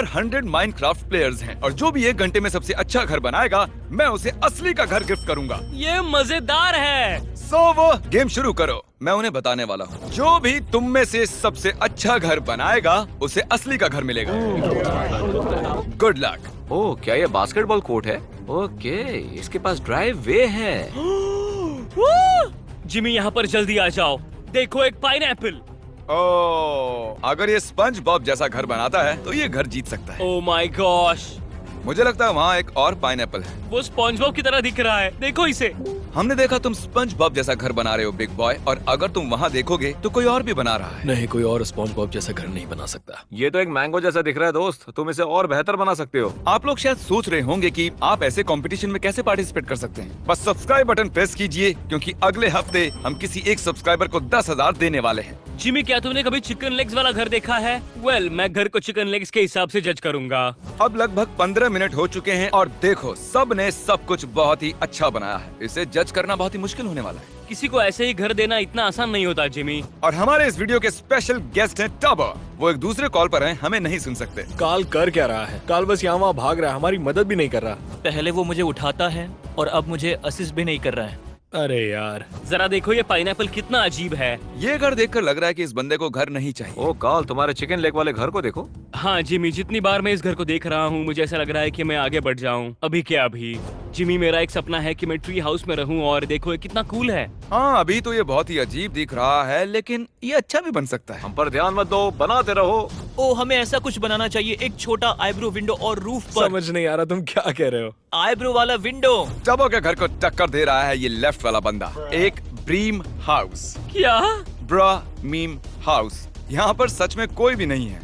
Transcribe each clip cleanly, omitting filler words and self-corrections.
पर 100 Minecraft players हैं और जो भी 1 घंटे में सबसे अच्छा घर बनाएगा मैं उसे असली का घर गिफ्ट करूंगा। ये मजेदार है। सो वो गेम शुरू करो। मैं उन्हें बताने वाला हूँ जो भी तुम में से सबसे अच्छा घर बनाएगा उसे असली का घर मिलेगा। Good luck. ओह, क्या ये बास्केटबॉल कोर्ट है? ओके, इसके पास ड्राइव वे है। जिमी यहाँ पर जल्दी आ जाओ, देखो एक पाइनएप्पल। ओह, अगर ये स्पंज बॉब जैसा घर बनाता है तो ये घर जीत सकता है। ओह माय गॉश, मुझे लगता है वहाँ एक और पाइनएप्पल है। वो स्पॉन्जबॉब की तरह दिख रहा है, देखो इसे। हमने देखा तुम स्पंज बॉब जैसा घर बना रहे हो बिग बॉय, और अगर तुम वहाँ देखोगे तो कोई और भी बना रहा है। नहीं, कोई और स्पॉन्ज बॉब जैसा घर नहीं बना सकता। ये तो एक मैंगो जैसा दिख रहा है दोस्त, तुम इसे और बेहतर बना सकते हो। आप लोग शायद सोच रहे होंगे कि आप ऐसे कंपटीशन में कैसे पार्टिसिपेट कर सकते हैं। बस सब्सक्राइब बटन प्रेस कीजिए क्योंकि अगले हफ्ते हम किसी एक सब्सक्राइबर को 10,000 देने वाले हैं। जिमी, क्या तुमने कभी चिकन लेग्स वाला घर देखा है? वेल, मैं घर को चिकन लेग्स के हिसाब से जज करूंगा। अब लगभग 15 मिनट हो चुके हैं और देखो सब ने सब कुछ बहुत ही अच्छा बनाया है। इसे जज करना बहुत ही मुश्किल होने वाला है। किसी को ऐसे ही घर देना इतना आसान नहीं होता जिमी। और हमारे इस वीडियो के स्पेशल गेस्ट हैं टबर। वो एक दूसरे कॉल पर हैं, हमें नहीं सुन सकते। काल कर क्या रहा है? काल बस यहाँ वहाँ भाग रहा है, हमारी मदद भी नहीं कर रहा। पहले वो मुझे उठाता है और अब मुझे असिस्ट भी नहीं कर रहा है। अरे यार, जरा देखो ये पाइनएप्पल कितना अजीब है। ये घर देखकर लग रहा है कि इस बंदे को घर नहीं चाहिए। ओह काल, तुम्हारे चिकन लेग वाले घर को देखो। हाँ जिमी, जितनी बार मैं इस घर को देख रहा हूँ मुझे ऐसा लग रहा है कि मैं आगे बढ़ जाऊँ। अभी क्या अभी जिमी, मेरा एक सपना है कि मैं ट्री हाउस में रहूँ और देखो ये कितना कूल है। हाँ, अभी तो ये बहुत ही अजीब दिख रहा है लेकिन ये अच्छा भी बन सकता है। हम पर ध्यान मत दो, बनाते रहो। ओ, हमें ऐसा कुछ बनाना चाहिए, एक छोटा आईब्रो विंडो और रूफ पर समझ नहीं आ रहा तुम क्या कह रहे हो। आईब्रो वाला विंडो। टबो के घर को टक्कर दे रहा है ये लेफ्ट वाला बंदा, एक ब्रीम हाउस। क्या? ब्रा मीम हाउस। यहाँ पर सच में कोई भी नहीं है।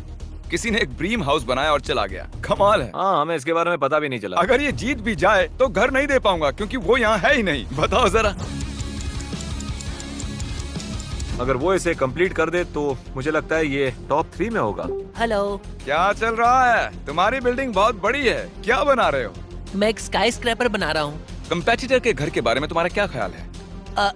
किसी ने एक ब्रीम हाउस बनाया और चला गया। कमाल है। हाँ, हमें इसके बारे में पता भी नहीं चला। अगर ये जीत भी जाए तो घर नहीं दे पाऊंगा क्योंकि वो यहाँ है ही नहीं। बताओ जरा। अगर वो इसे कंप्लीट कर दे तो मुझे लगता है ये टॉप 3 में होगा। हेलो, क्या चल रहा है? तुम्हारी बिल्डिंग बहुत बड़ी है, क्या बना रहे हो? मैं एक स्काई स्क्रैपर बना रहा हूँ। कंपेटिटर के घर के बारे में तुम्हारा क्या ख्याल है?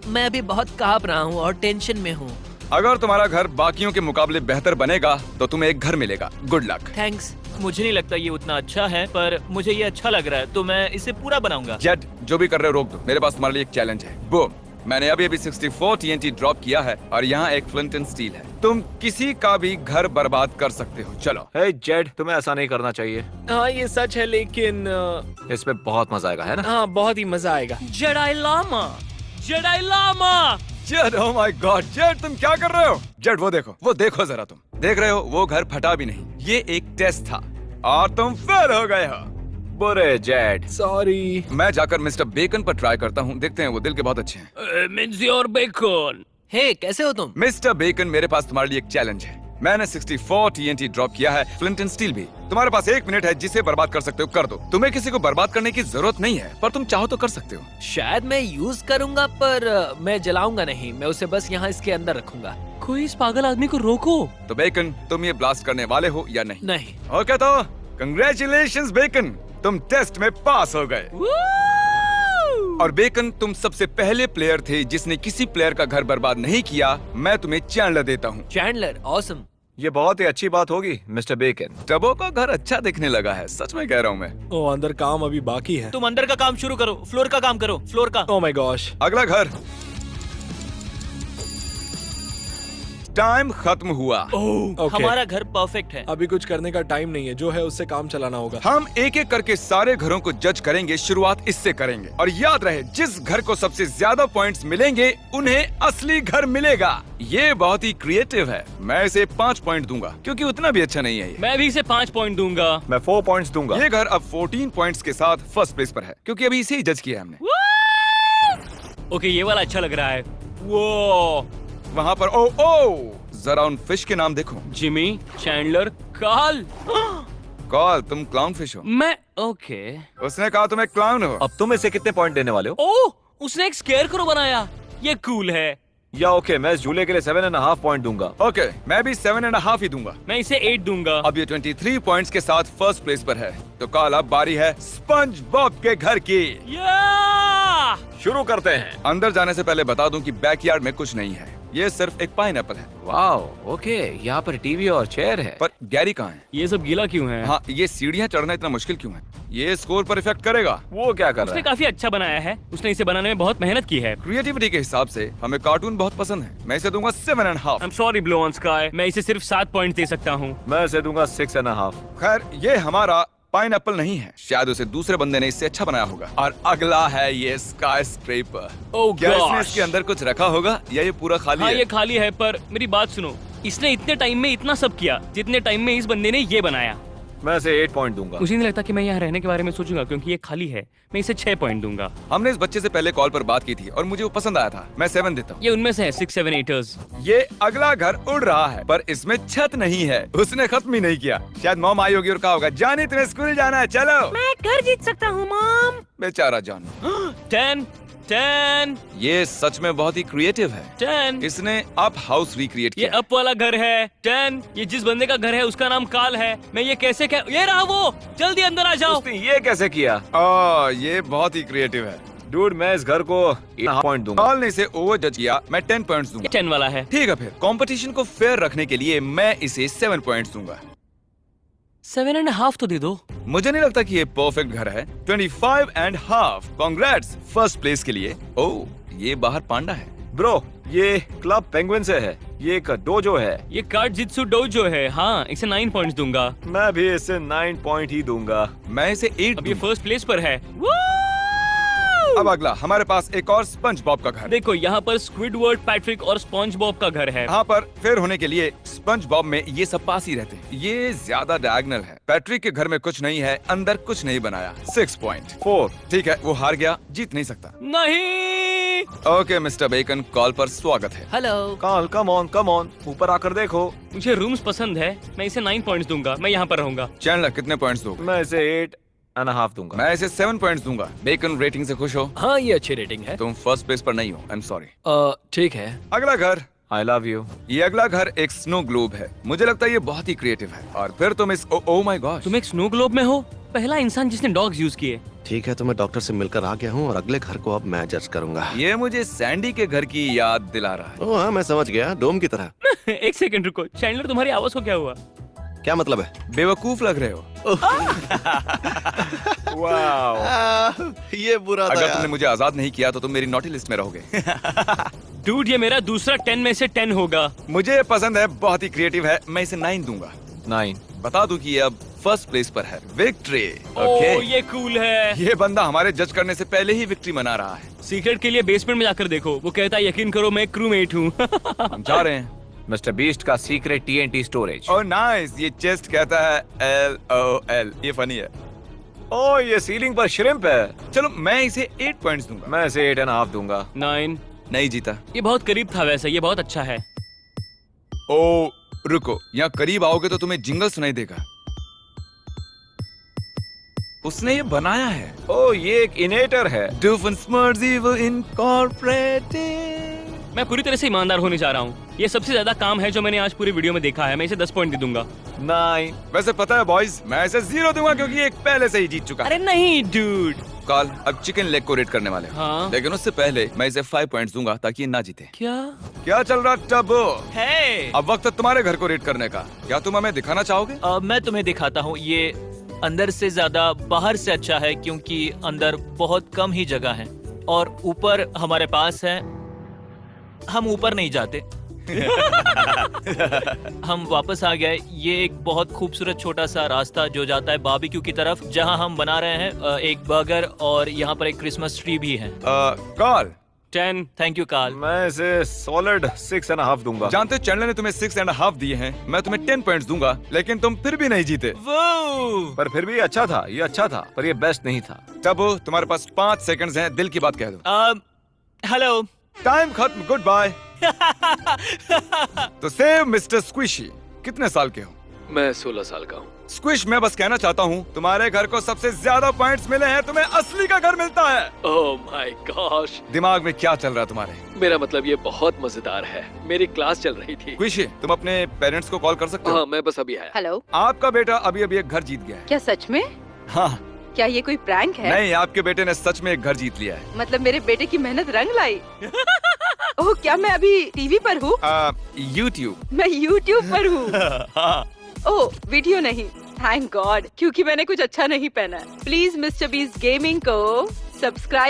मैं अभी बहुत कांप रहा हूँ और टेंशन में हूँ। अगर तुम्हारा घर बाकियों के मुकाबले बेहतर बनेगा तो तुम्हें एक घर मिलेगा। Good luck. थैंक्स। मुझे नहीं लगता ये उतना अच्छा है, पर मुझे ये अच्छा लग रहा है तो मैं इसे पूरा बनाऊंगा। जेट, जो भी कर रहे हो रोक दो। मेरे पास तुम्हारे लिए एक चैलेंज है। बूम, मैंने अभी 64 TNT ड्रॉप किया है और यहाँ एक फ्लिंट एंड स्टील है। तुम किसी का भी घर बर्बाद कर सकते हो। चलो। हे जेड, तुम्हें ऐसा नहीं करना चाहिए। हाँ ये सच है लेकिन इसमें बहुत मजा आएगा, है ना? हाँ बहुत ही मजा आएगा। Jedi llama, Jedi llama. Jet, oh my God, Jet तुम क्या कर रहे हो? जेट वो देखो जरा, तुम देख रहे हो वो घर फटा भी नहीं। ये एक टेस्ट था और तुम फेल हो गए हो। बुरे जेड। सॉरी। मैं जाकर मिस्टर बेकन पर ट्राई करता हूँ, देखते हैं, वो दिल के बहुत अच्छे हैं। मिंजी और बेकन। हे, कैसे हो तुम? मिस्टर बेकन, मेरे पास तुम्हारे लिए एक चैलेंज है। मैंने 64 TNT ड्रॉप किया है, फ्लिंट एंड स्टील भी। तुम्हारे पास 1 मिनट है जिसे बर्बाद कर सकते हो, कर दो। तुम्हें किसी को बर्बाद करने की जरूरत नहीं है, पर तुम चाहो तो कर सकते हो। शायद मैं यूज करूंगा पर मैं जलाऊंगा नहीं। मैं उसे बस यहाँ इसके अंदर रखूंगा। कोई इस पागल आदमी को रोको। तो बेकन, तुम ये ब्लास्ट करने वाले हो या नहीं? नहीं। ओके तो कंग्रेचुलेशंस बेकन, तुम टेस्ट में पास हो गए। और बेकन, तुम सबसे पहले प्लेयर थे जिसने किसी प्लेयर का घर बर्बाद नहीं किया। मैं तुम्हें चैंडलर देता हूँ। Chandler, awesome. ये बहुत ही अच्छी बात होगी मिस्टर बेकन। टबो का घर अच्छा दिखने लगा है, सच में कह रहा हूँ मैं। ओ, अंदर काम अभी बाकी है। तुम अंदर का काम शुरू करो, फ्लोर का काम करो, फ्लोर का। Oh my gosh. अगला घर। टाइम खत्म हुआ। ओके। हमारा घर परफेक्ट है। अभी कुछ करने का टाइम नहीं है, जो है उससे काम चलाना होगा। हम एक एक करके सारे घरों को जज करेंगे। शुरुआत इससे करेंगे और याद रहे, जिस घर को सबसे ज्यादा पॉइंट्स मिलेंगे उन्हें असली घर मिलेगा। ये बहुत ही क्रिएटिव है। मैं इसे 5 पॉइंट दूंगा क्योंकि उतना भी अच्छा नहीं है ये। मैं भी इसे 5 पॉइंट दूंगा। मैं 4 पॉइंट्स दूंगा। ये घर अब 14 पॉइंट्स के साथ फर्स्ट प्लेस पर है क्योंकि अभी इसे ही जज किया है हमने। ओके, ये वाला अच्छा लग रहा है। वो वहाँ पर ओ जरा उन फिश के नाम देखो। Jimmy, Chandler, Carl. कॉल, तुम क्लाउन फिश हो। मैं ओके। उसने कहा तुम एक क्लाउन हो। अब तुम इसे कितने पॉइंट देने वाले हो? ओह, उसने एक स्केयरक्रो बनाया। ये कूल है। या ओके, मैं इस झूले के लिए 7.5 पॉइंट दूंगा। ओके, मैं भी 7.5 ही दूंगा। मैं इसे 8 दूंगा। अब ये 23 पॉइंट्स के साथ फर्स्ट प्लेस पर है। तो कॉल, अब बारी है स्पंज बॉब के घर की। या! शुरू करते हैं। अंदर जाने से पहले बता दूं कि बैकयार्ड में कुछ नहीं है। ये सिर्फ एक पाइनएप्पल है। वाह, ओके, यहाँ पर टीवी और चेयर है। पर गैरी कहाँ है? ये सब गीला क्यों है? हाँ, ये सीढ़ियाँ चढ़ना इतना मुश्किल क्यों है? ये स्कोर पर इफेक्ट करेगा। वो क्या कर रहा उसने है? काफी अच्छा बनाया है। उसने इसे बनाने में बहुत मेहनत की है। क्रिएटिविटी के हिसाब से हमें कार्टून बहुत पसंद है। मैं इसे दूंगा 7.5। I'm sorry blue on sky, मैं इसे सिर्फ 7 पॉइंट दे सकता हूँ। मैं इसे दूंगा 6.5। खैर, ये हमारा पाइनएप्पल नहीं है, शायद उसे दूसरे बंदे ने इससे अच्छा बनाया होगा। और अगला है ये स्काई स्क्रेपर। Oh क्या इसने gosh! इसके अंदर कुछ रखा होगा या ये पूरा खाली हाँ, है? ये खाली है, पर मेरी बात सुनो, इसने इतने टाइम में इतना सब किया जितने टाइम में इस बंदे ने ये बनाया। मैं इसे 8 पॉइंट दूंगा। मुझे नहीं लगता कि मैं यहाँ रहने के बारे में सोचूंगा, क्योंकि ये खाली है। मैं इसे 6 पॉइंट दूंगा। हमने इस बच्चे से पहले कॉल पर बात की थी और मुझे वो पसंद आया था। मैं 7 देता हूँ। ये उनमें से है 6, 7, 8ers। ये अगला घर उड़ रहा है, पर इसमें छत नहीं है। उसने खत्म ही नहीं किया। शायद मॉम आई होगी और कहा होगा, जानी तुम्हें स्कूल जाना है, चलो। मैं घर जीत सकता हूँ मॉम। बेचारा जान। 10, 10, ये सच में बहुत ही क्रिएटिव है। 10। इसने अप हाउस रिक्रिएट ये किया। अप वाला घर है। 10। ये जिस बंदे का घर है उसका नाम काल है। मैं ये कैसे ये रहा वो, जल्दी अंदर आ जाओ। उसने ये कैसे किया? ये बहुत ही क्रिएटिव है। डूड, मैं इस घर को 8 पॉइंट दूंगा। कॉल ने इसे ओवर जज किया। मैं 10 पॉइंट्स दूंगा। 10 वाला है। ठीक है, फिर कंपटीशन को फेयर रखने के लिए मैं इसे 7 पॉइंट्स दूंगा। 7.5 तो दे दो। मुझे नहीं लगता कि ये परफेक्ट घर है। 25.5। कांग्रेट्स फर्स्ट प्लेस के लिए। ओह, ये बाहर पांडा है। ब्रो, ये क्लब पेंगुइन से है। ये एक डोजो है। ये कार्ड जित्सु डोजो है। हाँ, इसे 9 पॉइंट्स दूंगा। मैं भी इसे 9 पॉइंट ही दूंगा। मैं इसे 8 अब ये दूंगा। फर्स्ट प्लेस पर है। अब अगला हमारे पास एक और स्पंज बॉब का घर। देखो, यहाँ पर स्क्विडवर्ड, पैट्रिक और स्पॉन्ज बॉब का घर है। यहाँ पर फेयर होने के लिए स्पंज बॉब में ये सब पास ही रहते हैं। ये ज्यादा डायगोनल है। पैट्रिक के घर में कुछ नहीं है, अंदर कुछ नहीं बनाया। 6 पॉइंट। 4। ठीक है, वो हार गया, जीत नहीं सकता। नहीं। ओके मिस्टर बेकन, कॉल पर स्वागत है। हेलो। काल, कम ऑन, ऊपर आकर देखो। मुझे रूम्स पसंद है। मैं इसे 9 पॉइंट्स दूंगा। मैं यहाँ पर रहूंगा। चैंडलर, कितने पॉइंट्स दोगे? मैं इसे 8.5 दूंगा। मैं इसे 7 पॉइंट्स दूंगा। बेकन, रेटिंग से खुश हो? हाँ, ये अच्छी रेटिंग है। तुम फर्स्ट प्लेस पर नहीं हो, आई एम सॉरी। ठीक है। अगला घर। I love you. ये अगला घर एक स्नो ग्लोब है। मुझे लगता है ये बहुत ही क्रिएटिव है। और फिर तुम इस ओ माय गॉड, तुम एक स्नो ग्लोब में हो, पहला इंसान जिसने डॉग्स यूज किए। ठीक है, तो मैं डॉक्टर से मिलकर आ गया हूँ और अगले घर को अब मैं जज करूंगा। ये मुझे सैंडी के घर की याद दिला रहा है। ओह हाँ, मैं समझ गया, डोम की तरह। एक सेकंड रुको, चैंडलर तुम्हारी आवाज को क्या हुआ? क्या मतलब है? बेवकूफ लग रहे हो। वाओ। ये बुरा था अगर यार। तुमने मुझे आजाद नहीं किया तो तुम मेरी नॉटी लिस्ट में रहोगे। डूड, ये मेरा दूसरा 10 में से 10 होगा। मुझे पसंद है, बहुत ही क्रिएटिव है। मैं इसे 9 दूंगा। 9। बता दूं कि ये अब फर्स्ट प्लेस पर है। विक्ट्री। ओह, ये कूल है। ये बंदा हमारे जज करने से पहले ही विक्ट्री मना रहा है। सीक्रेट के लिए बेसमेंट में जाकर देखो। वो कहता है, यकीन करो मैं क्रूमेट हूँ। हम जा रहे हैं। मिस्टर बीस्ट का secret TNT storage. Oh nice, ये चेस्ट कहता है LOL। ये फनी है। ओह, ये सीलिंग पर श्रिम्प है। चलो, मैं इसे 8 पॉइंट्स दूंगा। मैं इसे 8.5 दूंगा। 9। नहीं जीता। ये बहुत करीब था वैसे, ये बहुत अच्छा है। ओ रुको, यहाँ करीब आओगे तो तुम्हें जिंगल सुनाई देगा। उसने ये बनाया है। ओह, ये एक इनेटर है। Doofenshmirtz Incorporated। मैं पूरी तरह से ईमानदार होने जा रहा हूँ। ये सबसे ज्यादा काम है जो मैंने आज पूरी वीडियो में देखा है। मैं इसे 10 पॉइंट दे दूंगा। 9। वैसे पता है बॉयज, मैं इसे 0 दूंगा क्योंकि एक पहले से ही जीत चुका है। अरे नहीं डूड। कल अब चिकन लेग को रेट करने वाले हैं। हाँ। लेकिन उससे पहले मैं इसे 5 पॉइंट्स दूंगा ताकि ये ना जीते। क्या चल रहा टबो? है। अब वक्त है तुम्हारे घर को रेट करने का। क्या तुम हमें दिखाना चाहोगे? मैं तुम्हें दिखाता हूँ। ये अंदर से ज्यादा बाहर से अच्छा है, क्योंकि अंदर बहुत कम ही जगह है और ऊपर हमारे पास है। हम ऊपर नहीं जाते। हम वापस आ गए। ये एक बहुत खूबसूरत छोटा सा रास्ता जो जाता है बारबेक्यू की तरफ, जहां हम बना रहे हैं एक बर्गर, और यहाँ पर एक क्रिसमस ट्री भी है। कॉल 10। Thank you Carl. मैं इसे सॉलिड 6.5 दूंगा। जानते हो चैंडलर ने तुम्हें 6.5 दिए हैं। मैं तुम्हें 10 पॉइंट्स दूंगा, लेकिन तुम फिर भी नहीं जीते। पर फिर भी अच्छा था, ये अच्छा था, पर ये बेस्ट नहीं था। टबो, तुम्हारे पास 5 सेकंड्स हैं, दिल की बात कह दो। हेलो। टाइम खत्म, गुड बाय। तो सेव मिस्टर स्क्विशी, कितने साल के हो? मैं 16 साल का हूँ। स्क्विश, मैं बस कहना चाहता हूँ तुम्हारे घर को सबसे ज्यादा पॉइंट्स मिले हैं, तुम्हें असली का घर मिलता है। ओह माय गॉश, दिमाग में क्या चल रहा है तुम्हारे? मेरा मतलब ये बहुत मजेदार है। मेरी क्लास चल रही थी। स्क्विशी, तुम अपने पेरेंट्स को कॉल कर सकते हो? हाँ, मैं बस अभी आया। हेलो, आपका बेटा अभी अभी एक घर जीत गया है। क्या सच में? हाँ। क्या ये कोई प्रैंक है? नहीं, आपके बेटे ने सच में एक घर जीत लिया है। मतलब मेरे बेटे की मेहनत रंग लाई। ओह, क्या मैं अभी टीवी पर हूँ? YouTube। मैं YouTube पर हूँ। ओह, वीडियो नहीं। थैंक गॉड, क्योंकि मैंने कुछ अच्छा नहीं पहना है। प्लीज मिस्टर बीस्ट गेमिंग को सब्सक्राइब